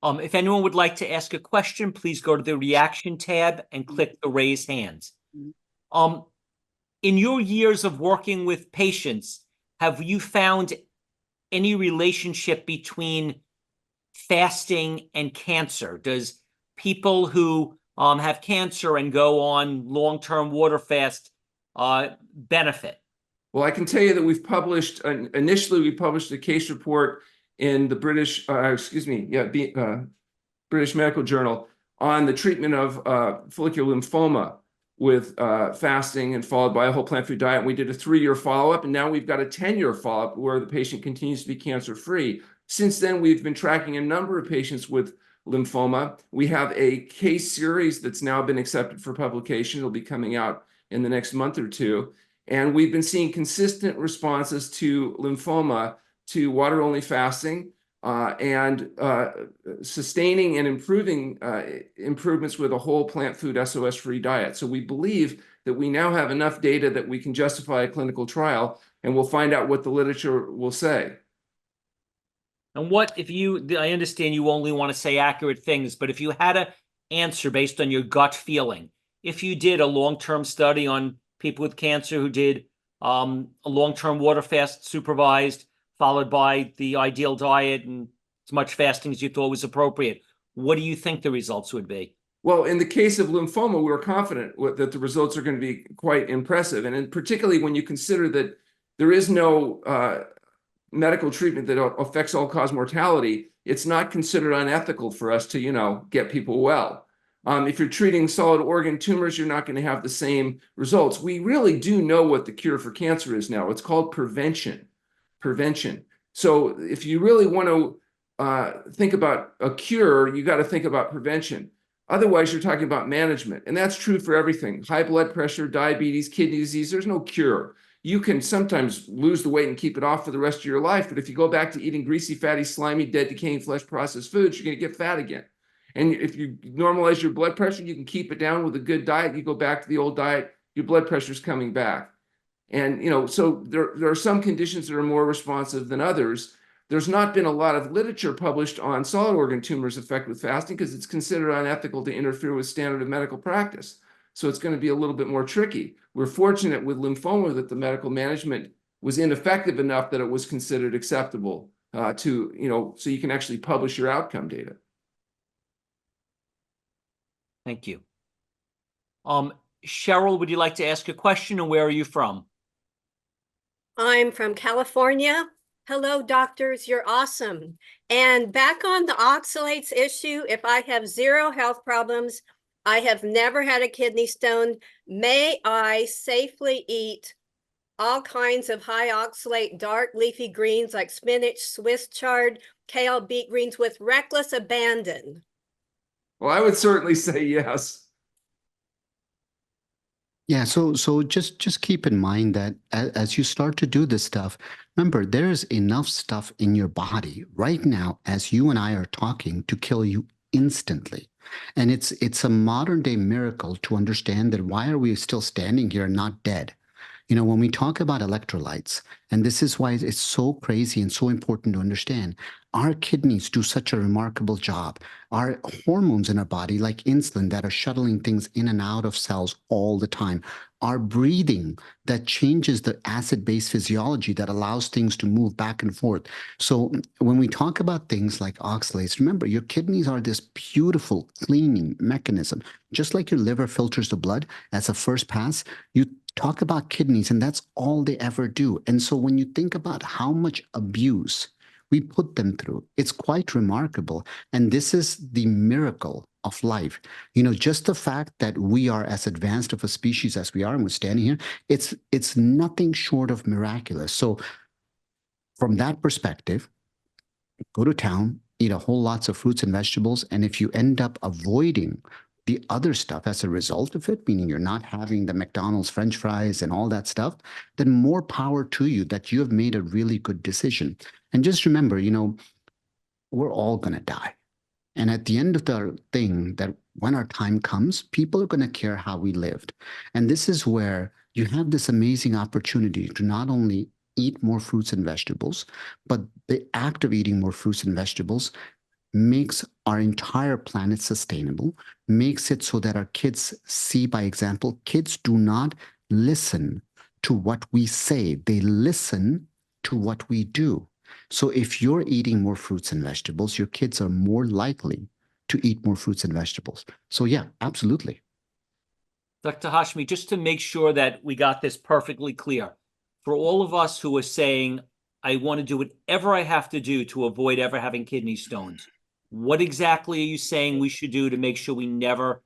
If anyone would like to ask a question, please go to the reaction tab and click the raise hands. Um, in your years of working with patients, have you found any relationship between fasting and cancer? Does people who have cancer and go on long-term water fast benefit? Well, I can tell you that we've published, initially we published a case report in the British Medical Journal on the treatment of follicular lymphoma with fasting and followed by a whole plant food diet. And we did a 3-year follow-up, and now we've got a 10-year follow-up where the patient continues to be cancer-free. Since then, we've been tracking a number of patients with lymphoma. We have a case series that's now been accepted for publication. It'll be coming out in the next month or two. And we've been seeing consistent responses to lymphoma to water-only fasting and sustaining and improving improvements with a whole plant food SOS-free diet. So we believe that we now have enough data that we can justify a clinical trial, and we'll find out what the literature will say. And what if I understand you only want to say accurate things, but if you had an answer based on your gut feeling, if you did a long-term study on people with cancer who did a long-term water fast supervised, followed by the ideal diet and as much fasting as you thought was appropriate, what do you think the results would be? Well, in the case of lymphoma, we're confident that the results are going to be quite impressive. And particularly when you consider that there is no medical treatment that affects all-cause mortality, it's not considered unethical for us to, get people well. If you're treating solid organ tumors, you're not going to have the same results. We really do know what the cure for cancer is now. It's called prevention. So if you really want to think about a cure, you got to think about prevention. Otherwise, you're talking about management. And that's true for everything. High blood pressure, diabetes, kidney disease, there's no cure. You can sometimes lose the weight and keep it off for the rest of your life. But if you go back to eating greasy, fatty, slimy, dead, decaying flesh processed foods, you're going to get fat again. And if you normalize your blood pressure, you can keep it down with a good diet. You go back to the old diet, your blood pressure is coming back. And, so there are some conditions that are more responsive than others. There's not been a lot of literature published on solid organ tumors effect with fasting because it's considered unethical to interfere with standard of medical practice. So it's going to be a little bit more tricky. We're fortunate with lymphoma that the medical management was ineffective enough that it was considered acceptable so you can actually publish your outcome data. Thank you. Cheryl, would you like to ask a question, and where are you from? I'm from California. Hello, doctors. You're awesome. And back on the oxalates issue, if I have 0 health problems, I have never had a kidney stone, may I safely eat all kinds of high oxalate dark leafy greens like spinach, Swiss chard, kale, beet greens with reckless abandon? Well, I would certainly say yes. Yeah, so just keep in mind that as you start to do this stuff, remember there's enough stuff in your body right now as you and I are talking to kill you instantly. And it's a modern day miracle to understand that why are we still standing here and not dead? When we talk about electrolytes, and this is why it's so crazy and so important to understand, our kidneys do such a remarkable job. Our hormones in our body, like insulin, that are shuttling things in and out of cells all the time. Our breathing that changes the acid-base physiology that allows things to move back and forth. So when we talk about things like oxalates, remember, your kidneys are this beautiful cleaning mechanism. Just like your liver filters the blood as a first pass, you talk about kidneys, and that's all they ever do. And so when you think about how much abuse we put them through, it's quite remarkable. And this is the miracle of life. Just the fact that we are as advanced of a species as we are, and we're standing here, it's nothing short of miraculous. So from that perspective, go to town, eat a whole lots of fruits and vegetables. And if you end up avoiding the other stuff as a result of it, meaning you're not having the McDonald's French fries and all that stuff, then more power to you that you have made a really good decision. And just remember, we're all going to die. And at the end of the thing, that when our time comes, people are going to care how we lived. And this is where you have this amazing opportunity to not only eat more fruits and vegetables, but the act of eating more fruits and vegetables makes our entire planet sustainable, makes it so that our kids see by example. Kids do not listen to what we say, they listen to what we do. So if you're eating more fruits and vegetables, your kids are more likely to eat more fruits and vegetables. So yeah, absolutely. Dr. Hashmi, just to make sure that we got this perfectly clear, for all of us who are saying, I want to do whatever I have to do to avoid ever having kidney stones, what exactly are you saying we should do to make sure we never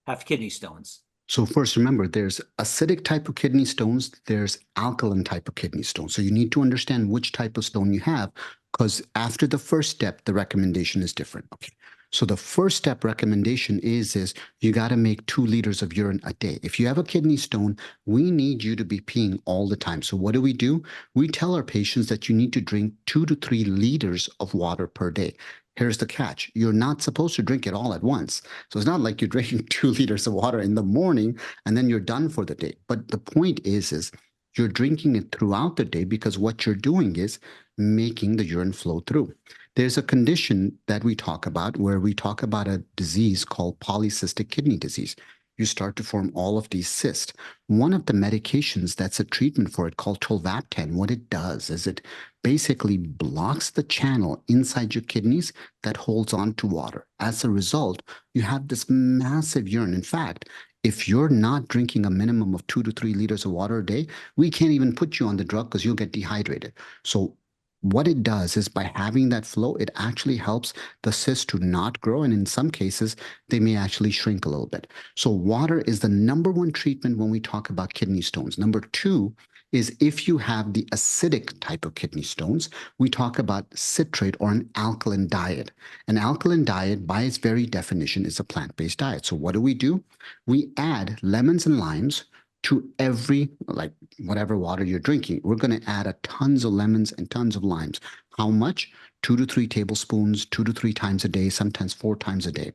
have kidney stones? So first, remember, there's acidic type of kidney stones, there's alkaline type of kidney stones. So you need to understand which type of stone you have, because after the first step, the recommendation is different. Okay. So the first step recommendation is you got to make 2 liters of urine a day. If you have a kidney stone, we need you to be peeing all the time. So what do? We tell our patients that you need to drink 2 to 3 liters of water per day. Here's the catch. You're not supposed to drink it all at once. So it's not like you're drinking 2 liters of water in the morning and then you're done for the day. But the point is you're drinking it throughout the day, because what you're doing is making the urine flow through. There's a condition that we talk about where we talk about a disease called polycystic kidney disease. You start to form all of these cysts. One of the medications that's a treatment for it, called tolvaptan, what it does is it basically blocks the channel inside your kidneys that holds on to water. As a result, you have this massive urine. In fact, if you're not drinking a minimum of 2 to 3 liters of water a day, we can't even put you on the drug because you'll get dehydrated. So what it does is, by having that flow, it actually helps the cyst to not grow. And in some cases, they may actually shrink a little bit. So water is the #1 treatment when we talk about kidney stones. Number 2 is if you have the acidic type of kidney stones, we talk about citrate or an alkaline diet. An alkaline diet, by its very definition, is a plant-based diet. So what do? We add lemons and limes to every, like whatever water you're drinking. We're going to add a tons of lemons and tons of limes. How much? 2 to 3 tablespoons, 2 to 3 times a day, sometimes 4 times a day.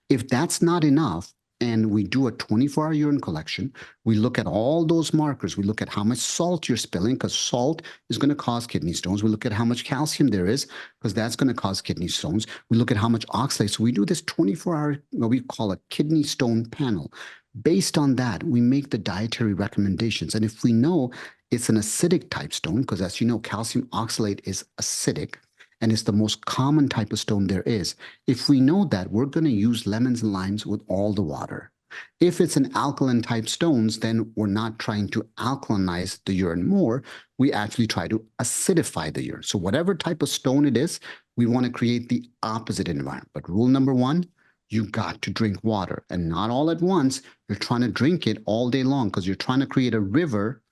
If that's not enough, and we do a 24-hour urine collection, we look at all those markers. We look at how much salt you're spilling, because salt is going to cause kidney stones. We look at how much calcium there is, because that's going to cause kidney stones. We look at how much oxalate. So we do this 24-hour, what we call a kidney stone panel. Based on that, we make the dietary recommendations. And if we know it's an acidic type stone, because as you know, calcium oxalate is acidic, and it's the most common type of stone there is. If we know that, we're going to use lemons and limes with all the water. If it's an alkaline type stones, then we're not trying to alkalinize the urine more. We actually try to acidify the urine. So whatever type of stone it is, we want to create the opposite environment. But rule #1, you got to drink water, and not all at once. You're trying to drink it all day long because you're trying to create a river,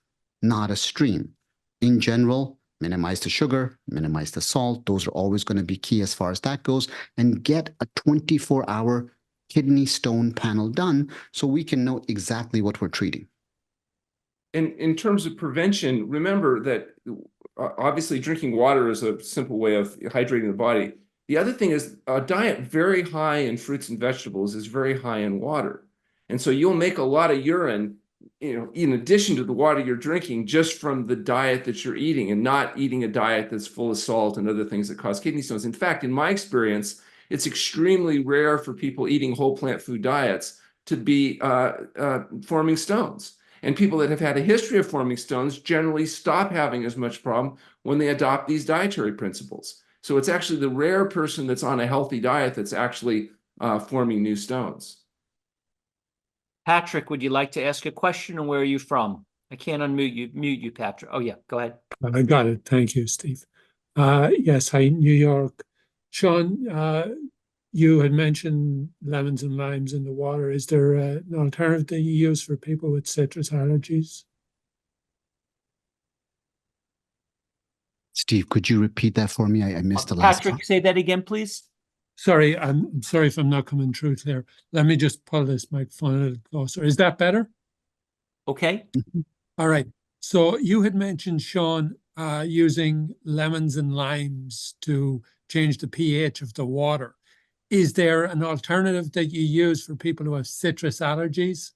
not a stream. In general, minimize the sugar, minimize the salt. Those are always going to be key as far as that goes. And get a 24-hour kidney stone panel done so we can know exactly what we're treating. In terms of prevention, remember that obviously drinking water is a simple way of hydrating the body. The other thing is a diet very high in fruits and vegetables is very high in water. And so you'll make a lot of urine, in addition to the water you're drinking, just from the diet that you're eating, and not eating a diet that's full of salt and other things that cause kidney stones. In fact, in my experience, it's extremely rare for people eating whole plant food diets to be forming stones. And people that have had a history of forming stones generally stop having as much problem when they adopt these dietary principles. So it's actually the rare person that's on a healthy diet that's actually forming new stones. Patrick, would you like to ask a question, or where are you from? I can't mute you, Patrick. Oh yeah, go ahead. I got it. Thank you, Steve. Yes, hi, New York. Sean, you had mentioned lemons and limes in the water. Is there an alternative that you use for people with citrus allergies? Steve, could you repeat that for me? I missed the last Patrick, say that again, please. Sorry, I'm sorry if I'm not coming through clear. Let me just pull this microphone a little closer. Is that better? Okay. All right. So you had mentioned, Sean, using lemons and limes to change the pH of the water. Is there an alternative that you use for people who have citrus allergies?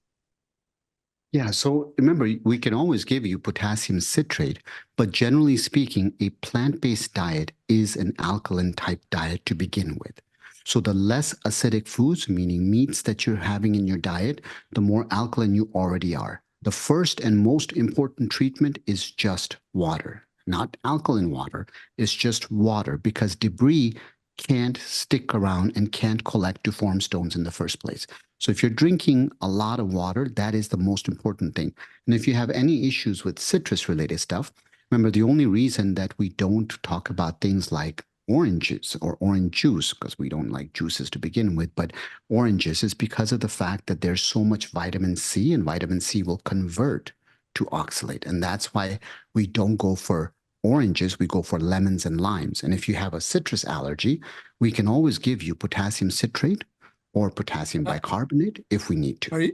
Yeah, so remember, we can always give you potassium citrate, but generally speaking, a plant-based diet is an alkaline type diet to begin with. So the less acidic foods, meaning meats that you're having in your diet, the more alkaline you already are. The first and most important treatment is just water, not alkaline water. It's just water, because debris can't stick around and can't collect to form stones in the first place. So if you're drinking a lot of water, that is the most important thing. And if you have any issues with citrus related stuff, remember, the only reason that we don't talk about things like oranges or orange juice, because we don't like juices to begin with, but oranges, is because of the fact that there's so much vitamin C, and vitamin C will convert to oxalate. And that's why we don't go for oranges, we go for lemons and limes. And if you have a citrus allergy, we can always give you potassium citrate or potassium bicarbonate if we need to.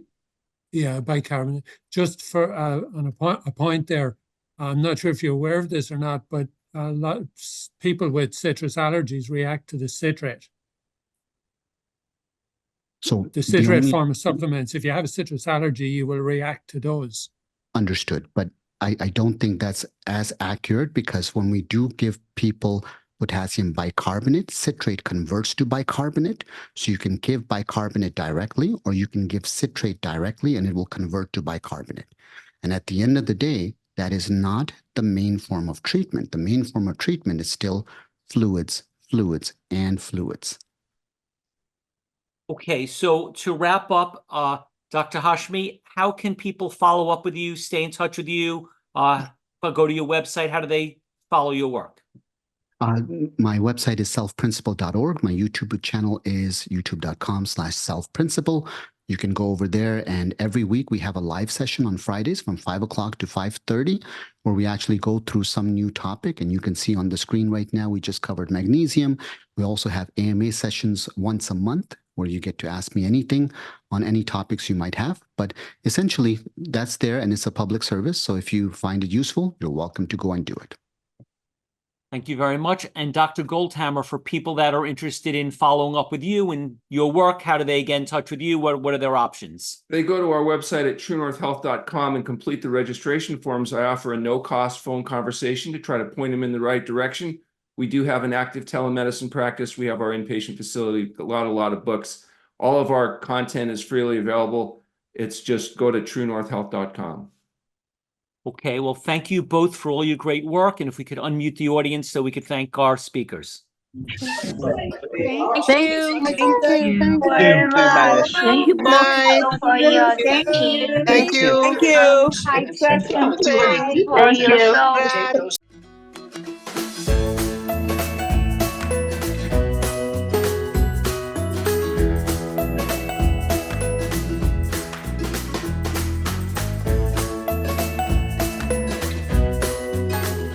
Yeah, bicarbonate. Just for on a point there, I'm not sure if you're aware of this or not, but a lot of people with citrus allergies react to the citrate. So the citrate form of supplements. If you have a citrus allergy, you will react to those. Understood. But I don't think that's as accurate, because when we do give people potassium bicarbonate, citrate converts to bicarbonate. So you can give bicarbonate directly, or you can give citrate directly, and it will convert to bicarbonate. And at the end of the day, that is not the main form of treatment. The main form of treatment is still fluids, fluids, and fluids. Okay, so to wrap up, Dr. Hashmi, how can people follow up with you, stay in touch with you, go to your website? How do they follow your work? My website is selfprinciple.org. My YouTube channel is youtube.com/selfprinciple. You can go over there, and every week we have a live session on Fridays from 5 o'clock to 5:30, where we actually go through some new topic. And you can see on the screen right now, we just covered magnesium. We also have AMA sessions once a month, where you get to ask me anything on any topics you might have. But essentially, that's there, and it's a public service. So if you find it useful, you're welcome to go and do it. Thank you very much. And Dr. Goldhamer, for people that are interested in following up with you and your work, how do they get in touch with you? What are their options? They go to our website at truenorthhealth.com and complete the registration forms. I offer a no-cost phone conversation to try to point them in the right direction. We do have an active telemedicine practice. We have our inpatient facility, a lot of books. All of our content is freely available. It's just go to truenorthhealth.com. Okay, well, thank you both for all your great work. And if we could unmute the audience so we could thank our speakers. Thank you. Thank you very much. Thank you both For your teaching. Thank you. High question for your show.